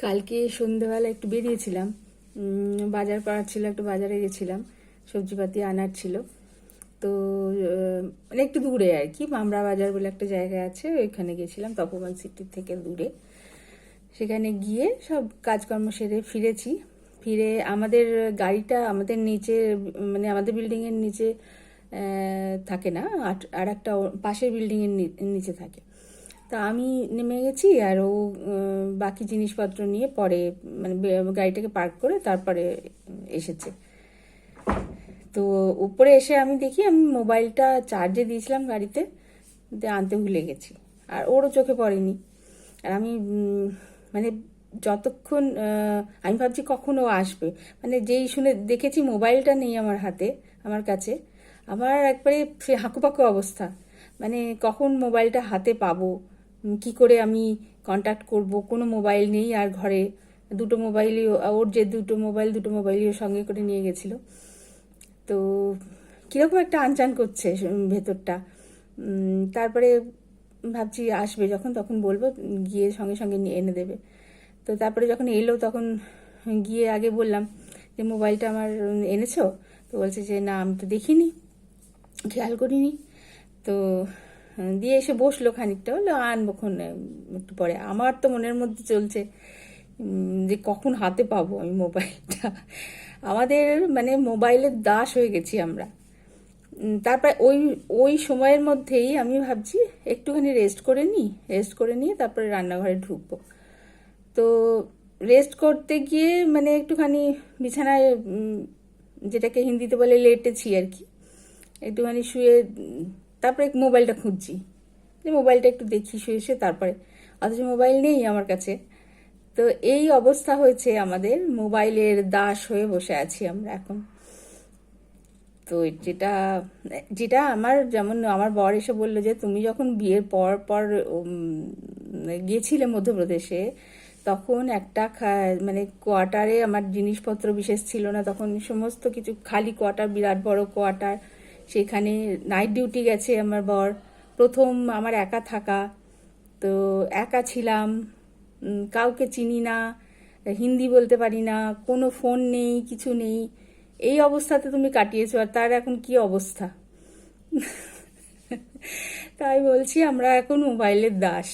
কালকে সন্ধ্যেবেলা একটু বেরিয়েছিলাম, বাজার করার ছিল, একটু বাজারে গেছিলাম, সবজিপাতি আনার ছিল। তো মানে একটু দূরে আর কি, মামরা বাজার বলে একটা জায়গা আছে, ওইখানে গেছিলাম, তপোবন সিটির থেকে দূরে। সেখানে গিয়ে সব কাজকর্ম সেরে ফিরেছি। ফিরে আমাদের গাড়িটা আমাদের নিচে, মানে আমাদের বিল্ডিংয়ের নিচে থাকে না, আর একটা পাশের বিল্ডিংয়ের নিচে থাকে। তা আমি নেমে গেছি, আর ও বাকি জিনিসপত্র নিয়ে পরে, মানে গাড়িটাকে পার্ক করে তারপরে এসেছে। তো উপরে এসে আমি দেখি আমি মোবাইলটা চার্জে দিয়েছিলাম গাড়িতে, আনতে ভুলে গেছি, আর ওরও চোখে পড়েনি। আর আমি মানে যতক্ষণ আমি ভাবছি কখন ও আসবে, মানে যেই শুনে দেখেছি মোবাইলটা নেই আমার হাতে, আমার কাছে, আমার একবারে সে হাঁকুপাকু অবস্থা। মানে কখন মোবাইলটা হাতে পাবো, কি করে আমি কন্ট্যাক্ট করব, কোনো মোবাইল নেই। আর ঘরে দুটো মোবাইলই, ওর যে দুটো মোবাইলই ও সঙ্গে করে নিয়ে গেছিলো। তো কীরকম একটা আনচান করছে ভেতরটা। তারপরে ভাবছি আসবে যখন, তখন বলবো, গিয়ে সঙ্গে সঙ্গে নিয়ে এনে দেবে। তো তারপরে যখন এলো তখন গিয়ে আগে বললাম যে মোবাইলটা আমার এনেছো? তো বলছে যে না, আমি তো দেখিনি, খেয়াল করিনি। তো দিয়ে এসে বসলো, খানিকটা হলো আনবোক্ষণ একটু পরে। আমার তো মনের মধ্যে চলছে যে কখন হাতে পাবো আমি মোবাইলটা। আমাদের মানে মোবাইলের দাস হয়ে গেছি আমরা। তারপর ওই ওই সময়ের মধ্যেই আমি ভাবছি একটুখানি রেস্ট করে নিয়ে তারপরে রান্নাঘরে ঢুকবো। তো রেস্ট করতে গিয়ে মানে একটুখানি বিছানায়, যেটাকে হিন্দিতে বলে লেটেছি আর কি, একটুখানি শুয়ে তারপরে মোবাইলটা খুঁজছি, যে মোবাইলটা একটু দেখি শুয়ে শুয়ে, তারপরে অথচ মোবাইল নেই আমার কাছে। তো এই অবস্থা হয়েছে আমাদের, মোবাইলের দাস হয়ে বসে আছি আমরা এখন। তো যেটা যেটা আমার, যেমন আমার বর এসে বললো যে তুমি যখন বিয়ের পর পর গিয়েছিলে মধ্যপ্রদেশে, তখন একটা মানে কোয়ার্টারে আমার জিনিসপত্র বিশেষ ছিল না, তখন সমস্ত কিছু খালি কোয়ার্টার, বিরাট বড় কোয়ার্টার, সেখানে নাইট ডিউটি গেছে আমার বর, প্রথম আমার একা থাকা। তো একা ছিলাম, কাউকে চিনি না, হিন্দি বলতে পারি না, কোনো ফোন নেই, কিছু নেই। এই অবস্থাতে তুমি কাটিয়েছো, আর তার এখন কি অবস্থা। তাই বলছি আমরা এখন মোবাইলের দাস।